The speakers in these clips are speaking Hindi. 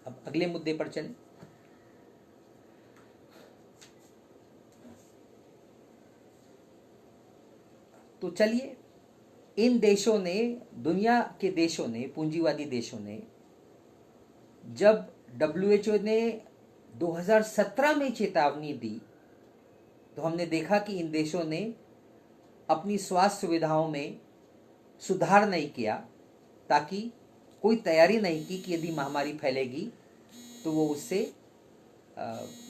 अब अगले मुद्दे पर चलें। तो चलिए, इन देशों ने, दुनिया के देशों ने, पूंजीवादी देशों ने, जब डब्ल्यूएचओ ने 2017 में चेतावनी दी तो हमने देखा कि इन देशों ने अपनी स्वास्थ्य सुविधाओं में सुधार नहीं किया, ताकि कोई तैयारी नहीं की कि यदि महामारी फैलेगी तो वो उससे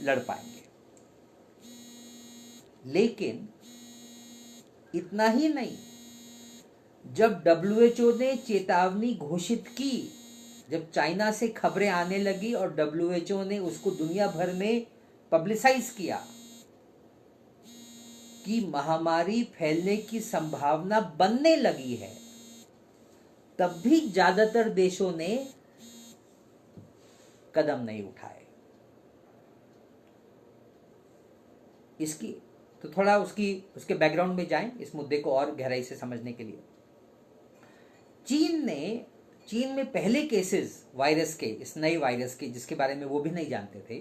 लड़ पाएंगे। लेकिन इतना ही नहीं, जब डब्ल्यूएचओ ने चेतावनी घोषित की, जब चाइना से खबरें आने लगी और डब्ल्यूएचओ ने उसको दुनिया भर में पब्लिसाइज किया कि महामारी फैलने की संभावना बनने लगी है, तब भी ज्यादातर देशों ने कदम नहीं उठाए। इसकी तो थोड़ा उसके बैकग्राउंड में जाएं इस मुद्दे को और गहराई से समझने के लिए। चीन में पहले केसेस वायरस के, इस नए वायरस के जिसके बारे में वो भी नहीं जानते थे,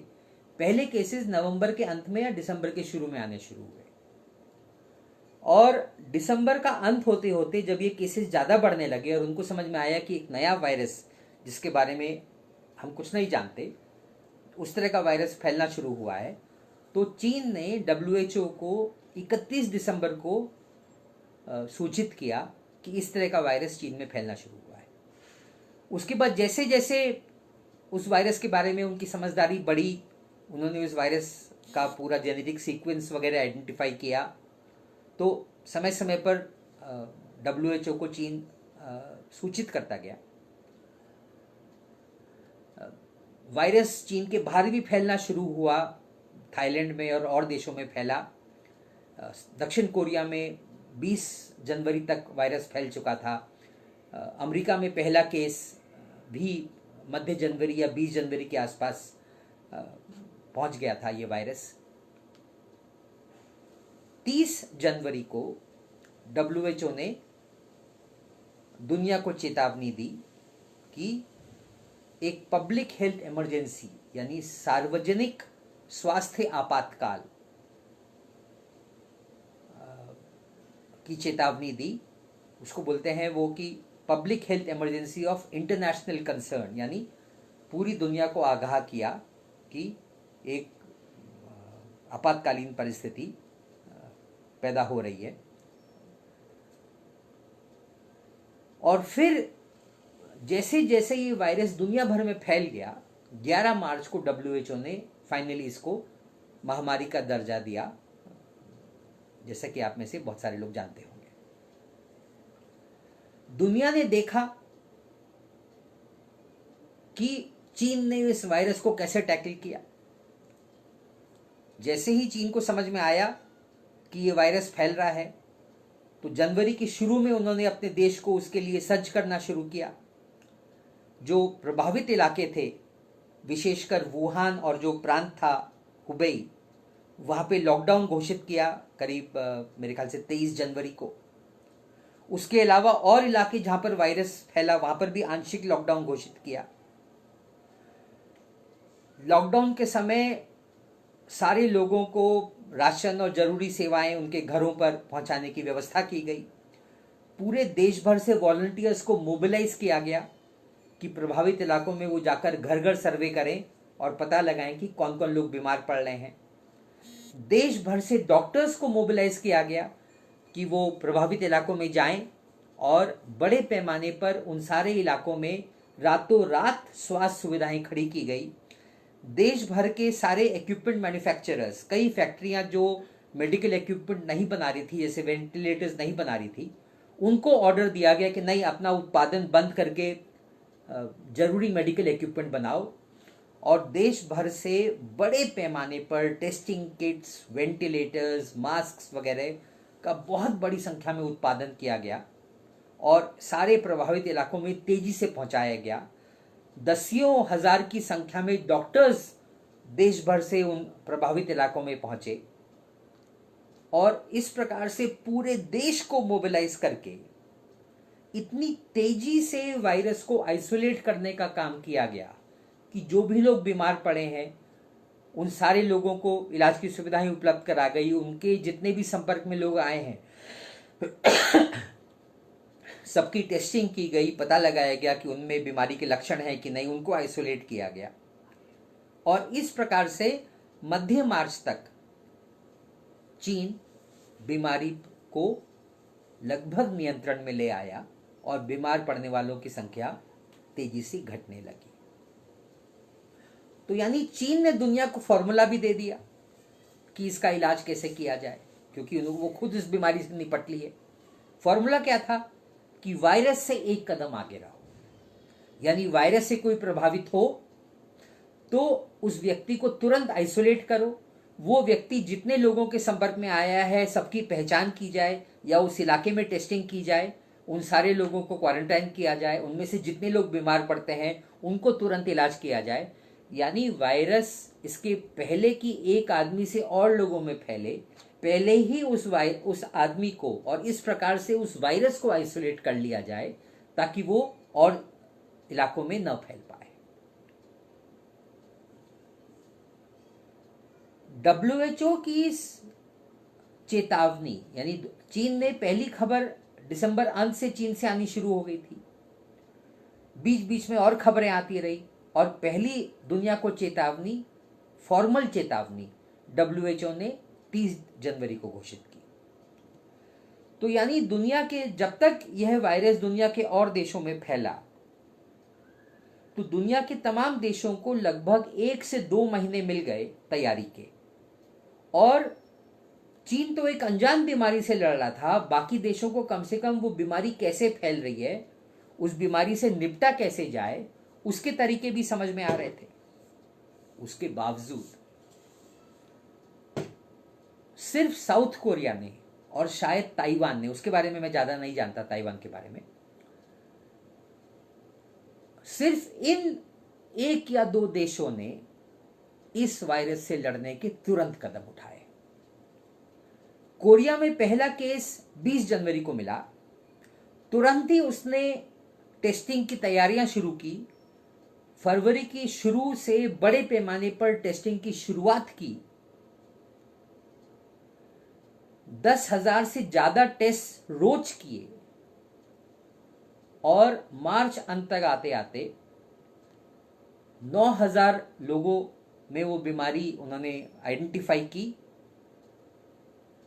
पहले केसेस नवंबर के अंत में या दिसंबर के शुरू में आने शुरू हुए, और दिसंबर का अंत होते होते जब ये केसेस ज़्यादा बढ़ने लगे और उनको समझ में आया कि एक नया वायरस जिसके बारे में हम कुछ नहीं जानते, उस तरह का वायरस फैलना शुरू हुआ है, तो चीन ने डब्ल्यूएचओ को 31 दिसंबर को सूचित किया कि इस तरह का वायरस चीन में फैलना शुरू हुआ है। उसके बाद जैसे जैसे उस वायरस के बारे में उनकी समझदारी बढ़ी, उन्होंने उस वायरस का पूरा जेनेटिक सीक्वेंस वगैरह आइडेंटिफाई किया, तो समय समय पर डब्ल्यूएचओ को चीन सूचित करता गया। वायरस चीन के बाहर भी फैलना शुरू हुआ, थाईलैंड में और देशों में फैला। दक्षिण कोरिया में 20 जनवरी तक वायरस फैल चुका था। अमेरिका में पहला केस भी मध्य जनवरी या 20 जनवरी के आसपास पहुंच गया था ये वायरस। 30 जनवरी को डब्ल्यूएचओ ने दुनिया को चेतावनी दी कि एक पब्लिक हेल्थ इमरजेंसी यानी सार्वजनिक स्वास्थ्य आपातकाल की चेतावनी दी। उसको बोलते हैं वो कि public health emergency of international concern, यानी पूरी दुनिया को आगाह किया कि एक आपातकालीन परिस्थिति पैदा हो रही है। और फिर जैसे जैसे ये वायरस दुनिया भर में फैल गया, 11 मार्च को डब्ल्यूएचओ ने फाइनली इसको महामारी का दर्जा दिया, जैसा कि आप में से बहुत सारे लोग जानते होंगे। दुनिया ने देखा कि चीन ने इस वायरस को कैसे टैकल किया। जैसे ही चीन को समझ में आया कि ये वायरस फैल रहा है, तो जनवरी के शुरू में उन्होंने अपने देश को उसके लिए सज्ज करना शुरू किया। जो प्रभावित इलाके थे, विशेषकर वुहान और जो प्रांत था हुबेई, वहाँ पे लॉकडाउन घोषित किया करीब मेरे ख्याल से 23 जनवरी को। उसके अलावा और इलाके जहाँ पर वायरस फैला वहाँ पर भी आंशिक लॉकडाउन घोषित किया। लॉकडाउन के समय सारे लोगों को राशन और जरूरी सेवाएं उनके घरों पर पहुंचाने की व्यवस्था की गई। पूरे देश भर से वॉलंटियर्स को मोबिलाइज किया गया कि प्रभावित इलाकों में वो जाकर घर घर सर्वे करें और पता लगाएं कि कौन कौन लोग बीमार पड़ रहे हैं। देश भर से डॉक्टर्स को मोबिलाइज किया गया कि वो प्रभावित इलाकों में जाएं और बड़े पैमाने पर उन सारे इलाकों में रातों रात स्वास्थ्य सुविधाएं खड़ी की गई। देश भर के सारे इक्विपमेंट मैन्युफैक्चरर्स, कई फैक्ट्रियां जो मेडिकल इक्विपमेंट नहीं बना रही थी, जैसे वेंटिलेटर्स नहीं बना रही थी, उनको ऑर्डर दिया गया कि नहीं, अपना उत्पादन बंद करके जरूरी मेडिकल इक्विपमेंट बनाओ। और देश भर से बड़े पैमाने पर टेस्टिंग किट्स, वेंटिलेटर्स, मास्क वगैरह का बहुत बड़ी संख्या में उत्पादन किया गया और सारे प्रभावित इलाकों में तेजी से पहुंचाया गया। दसियों हजार की संख्या में डॉक्टर्स देश भर से उन प्रभावित इलाकों में पहुंचे और इस प्रकार से पूरे देश को मोबिलाइज करके इतनी तेजी से वायरस को आइसोलेट करने का काम किया गया कि जो भी लोग बीमार पड़े हैं उन सारे लोगों को इलाज की सुविधाएं उपलब्ध करा गई। उनके जितने भी संपर्क में लोग आए हैं सबकी टेस्टिंग की गई, पता लगाया गया कि उनमें बीमारी के लक्षण हैं कि नहीं, उनको आइसोलेट किया गया। और इस प्रकार से मध्य मार्च तक चीन बीमारी को लगभग नियंत्रण में ले आया और बीमार पड़ने वालों की संख्या तेजी से घटने लगी। तो यानी चीन ने दुनिया को फॉर्मूला भी दे दिया कि इसका इलाज कैसे किया जाए, क्योंकि वो खुद इस बीमारी से निपट लिए। फॉर्मूला क्या था कि वायरस से एक कदम आगे रहो, यानी वायरस से कोई प्रभावित हो तो उस व्यक्ति को तुरंत आइसोलेट करो, वो व्यक्ति जितने लोगों के संपर्क में आया है सबकी पहचान की जाए या उस इलाके में टेस्टिंग की जाए, उन सारे लोगों को क्वारंटाइन किया जाए, उनमें से जितने लोग बीमार पड़ते हैं उनको तुरंत इलाज किया जाए। यानी वायरस इसके पहले कि एक आदमी से और लोगों में फैले, पहले ही उस आदमी को और इस प्रकार से उस वायरस को आइसोलेट कर लिया जाए ताकि वो और इलाकों में न फैल पाए। WHO की इस चेतावनी, यानी चीन ने पहली खबर दिसंबर अंत से चीन से आनी शुरू हो गई थी, बीच बीच में और खबरें आती रही, और पहली दुनिया को चेतावनी, फॉर्मल चेतावनी WHO ने 30 जनवरी को घोषित की। तो यानी दुनिया के, जब तक यह वायरस दुनिया के और देशों में फैला तो दुनिया के तमाम देशों को लगभग 1 से 2 महीने मिल गए तैयारी के, और चीन तो एक अनजान बीमारी से लड़ रहा था, बाकी देशों को कम से कम वो बीमारी कैसे फैल रही है, उस बीमारी से निपटा कैसे जाए, उसके तरीके भी समझ में आ रहे थे। उसके बावजूद सिर्फ साउथ कोरिया ने और शायद ताइवान ने, उसके बारे में मैं ज्यादा नहीं जानता, ताइवान के बारे में, सिर्फ इन 1 या 2 देशों ने इस वायरस से लड़ने के तुरंत कदम उठाए। कोरिया में पहला केस 20 जनवरी को मिला, तुरंत ही उसने टेस्टिंग की तैयारियां शुरू की। फरवरी की शुरू से बड़े पैमाने पर टेस्टिंग की शुरुआत की। 10,000 से ज्यादा टेस्ट रोज किए, और मार्च अंत तक आते आते 9,000 लोगों में वो बीमारी उन्होंने आइडेंटिफाई की,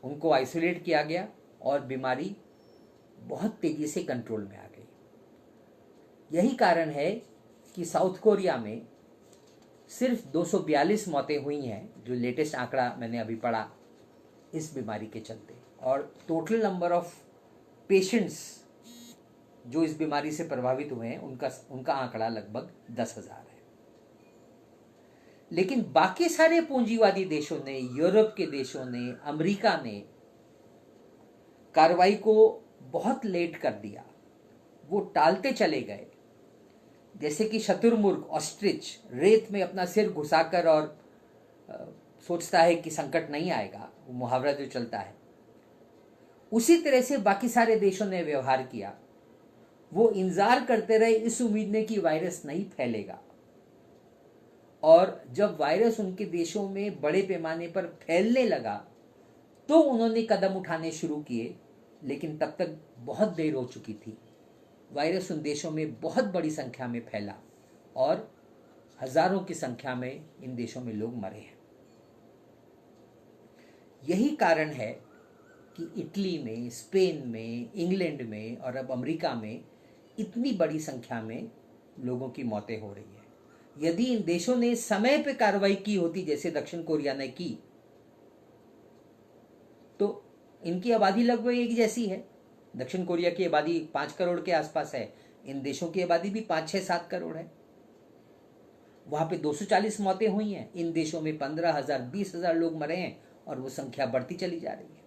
उनको आइसोलेट किया गया और बीमारी बहुत तेजी से कंट्रोल में आ गई। यही कारण है कि साउथ कोरिया में सिर्फ 242 मौतें हुई हैं, जो लेटेस्ट आंकड़ा मैंने अभी पढ़ा, इस बीमारी के चलते, और टोटल नंबर ऑफ पेशेंट्स जो इस बीमारी से प्रभावित हुए हैं उनका आंकड़ा लगभग 10,000 है। लेकिन बाकी सारे पूंजीवादी देशों ने, यूरोप के देशों ने, अमेरिका ने कार्रवाई को बहुत लेट कर दिया, वो टालते चले गए। जैसे कि शतुरमुर्ग ऑस्ट्रिच रेत में अपना सिर घुसाकर और सोचता है कि संकट नहीं आएगा, वो मुहावरा जो चलता है, उसी तरह से बाकी सारे देशों ने व्यवहार किया। वो इंतजार करते रहे इस उम्मीद में कि वायरस नहीं फैलेगा, और जब वायरस उनके देशों में बड़े पैमाने पर फैलने लगा तो उन्होंने कदम उठाने शुरू किए, लेकिन तब तक बहुत देर हो चुकी थी। वायरस उन देशों में बहुत बड़ी संख्या में फैला और हजारों की संख्या में इन देशों में लोग मरे हैं। यही कारण है कि इटली में, स्पेन में, इंग्लैंड में और अब अमेरिका में इतनी बड़ी संख्या में लोगों की मौतें हो रही है। यदि इन देशों ने समय पर कार्रवाई की होती, जैसे दक्षिण कोरिया ने की, तो इनकी आबादी लगभग एक जैसी है। दक्षिण कोरिया की आबादी 5 करोड़ के आसपास है, इन देशों की आबादी भी 5, 6, 7 करोड़ है। वहां पे 240 मौतें हुई हैं, इन देशों में 15,000, 20,000 लोग मरे हैं, और वो संख्या बढ़ती चली जा रही है।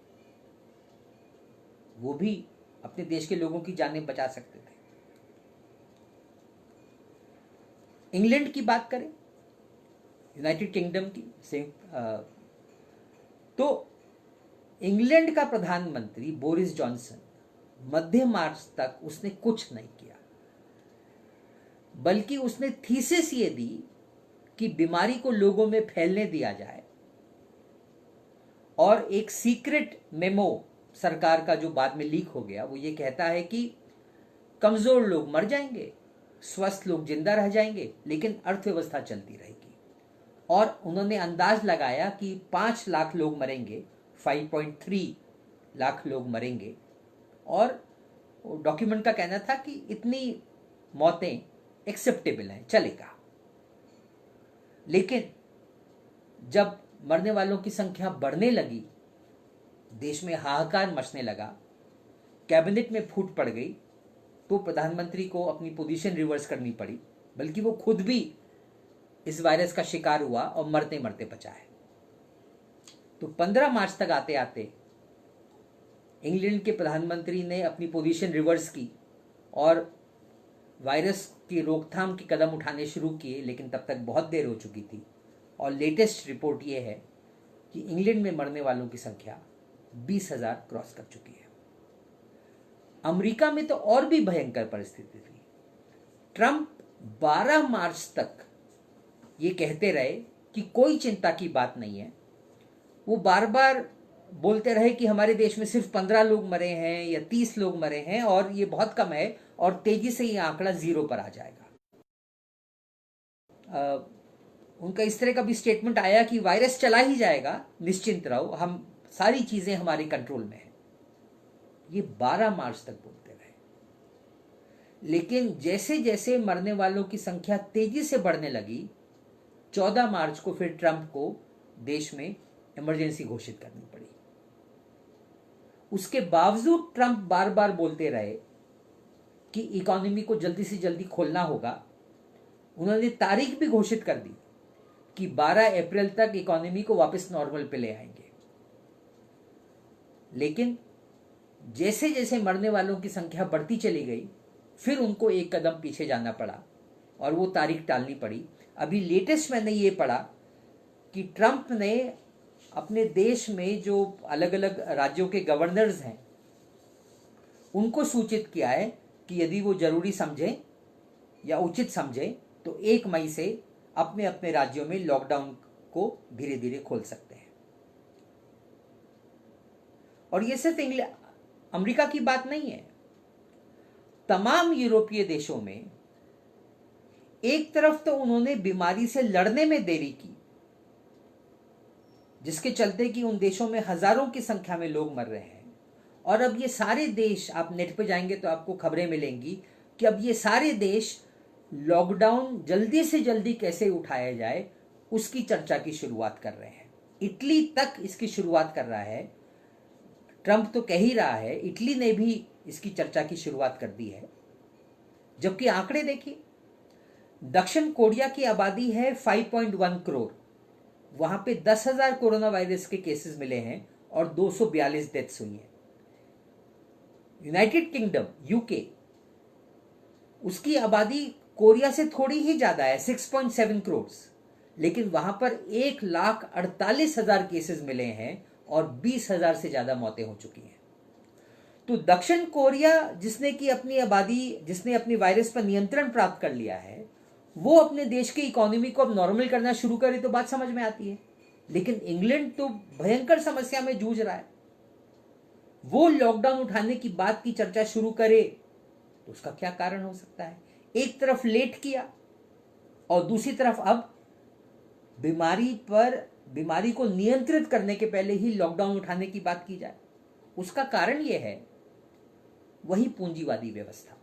वो भी अपने देश के लोगों की जानें बचा सकते थे। इंग्लैंड की बात करें, यूनाइटेड किंगडम की, तो इंग्लैंड का प्रधानमंत्री बोरिस जॉनसन मध्य मार्च तक उसने कुछ नहीं किया, बल्कि उसने थीसिस ये दी कि बीमारी को लोगों में फैलने दिया जाए, और एक सीक्रेट मेमो सरकार का जो बाद में लीक हो गया, वो ये कहता है कि कमजोर लोग मर जाएंगे, स्वस्थ लोग जिंदा रह जाएंगे, लेकिन अर्थव्यवस्था चलती रहेगी। और उन्होंने अंदाज लगाया कि 5 लाख लोग मरेंगे, 5.3 लाख लोग मरेंगे, और डॉक्यूमेंट का कहना था कि इतनी मौतें एक्सेप्टेबल हैं, चलेगा। लेकिन जब मरने वालों की संख्या बढ़ने लगी, देश में हाहाकार मचने लगा, कैबिनेट में फूट पड़ गई, तो प्रधानमंत्री को अपनी पोजीशन रिवर्स करनी पड़ी, बल्कि वो खुद भी इस वायरस का शिकार हुआ और मरते मरते बचा है। तो 15 मार्च तक आते आते इंग्लैंड के प्रधानमंत्री ने अपनी पोजीशन रिवर्स की और वायरस की रोकथाम के कदम उठाने शुरू किए, लेकिन तब तक बहुत देर हो चुकी थी। और लेटेस्ट रिपोर्ट ये है कि इंग्लैंड में मरने वालों की संख्या 20,000 क्रॉस कर चुकी है। अमेरिका में तो और भी भयंकर परिस्थिति थी। ट्रंप 12 मार्च तक ये कहते रहे कि कोई चिंता की बात नहीं है। वो बार बार बोलते रहे कि हमारे देश में सिर्फ 15 लोग मरे हैं या 30 लोग मरे हैं और ये बहुत कम है, और तेजी से ये आंकड़ा 0 पर आ जाएगा। उनका इस तरह का भी स्टेटमेंट आया कि वायरस चला ही जाएगा, निश्चिंत रहो, हम सारी चीजें हमारे कंट्रोल में है। ये 12 मार्च तक बोलते रहे। लेकिन जैसे जैसे मरने वालों की संख्या तेजी से बढ़ने लगी, 14 मार्च को फिर ट्रंप को देश में इमरजेंसी घोषित करनी पड़ी। उसके बावजूद ट्रंप बार बार बोलते रहे कि इकोनॉमी को जल्दी से जल्दी खोलना होगा। उन्होंने तारीख भी घोषित कर दी कि 12 अप्रैल तक इकोनॉमी को वापस नॉर्मल पे ले आएंगे। लेकिन जैसे जैसे मरने वालों की संख्या बढ़ती चली गई, फिर उनको एक कदम पीछे जाना पड़ा और वो तारीख टालनी पड़ी। अभी लेटेस्ट मैंने ये पढ़ा कि ट्रंप ने अपने देश में जो अलग अलग राज्यों के गवर्नर्स हैं, उनको सूचित किया है कि यदि वो जरूरी समझें या उचित समझें तो 1 मई से अपने अपने राज्यों में लॉकडाउन को धीरे धीरे खोल सकते हैं। और ये सिर्फ अमेरिका की बात नहीं है। तमाम यूरोपीय देशों में एक तरफ तो उन्होंने बीमारी से लड़ने में देरी की, जिसके चलते कि उन देशों में हजारों की संख्या में लोग मर रहे हैं। और अब ये सारे देश, आप नेट पे जाएंगे तो आपको खबरें मिलेंगी कि अब ये सारे देश लॉकडाउन जल्दी से जल्दी कैसे उठाया जाए उसकी चर्चा की शुरुआत कर रहे हैं। इटली तक इसकी शुरुआत कर रहा है। ट्रंप तो कह ही रहा है, इटली ने भी इसकी चर्चा की शुरुआत कर दी है। जबकि आंकड़े देखिए, दक्षिण कोरिया की आबादी है 5.1 करोड़, वहां पे 10,000 कोरोना वायरस के केसेस मिले हैं और 242 डेथ्स हुई हैं। यूनाइटेड किंगडम, यूके, उसकी आबादी कोरिया से थोड़ी ही ज्यादा है, 6.7 करोड़, लेकिन वहां पर 1,48,000 केसेस मिले हैं और 20,000 से ज्यादा मौतें हो चुकी हैं। तो दक्षिण कोरिया जिसने अपनी वायरस पर नियंत्रण प्राप्त कर लिया है, वो अपने देश की इकोनॉमी को अब नॉर्मल करना शुरू करे तो बात समझ में आती है। लेकिन इंग्लैंड तो भयंकर समस्या में जूझ रहा है। वो लॉकडाउन उठाने की बात की चर्चा शुरू करे तो उसका क्या कारण हो सकता है? एक तरफ लेट किया और दूसरी तरफ अब बीमारी को नियंत्रित करने के पहले ही लॉकडाउन उठाने की बात की जाए। उसका कारण यह है वही पूंजीवादी व्यवस्था।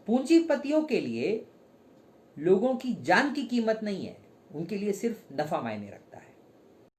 पूंजीपतियों के लिए लोगों की जान की कीमत नहीं है, उनके लिए सिर्फ नफा मायने रखता है।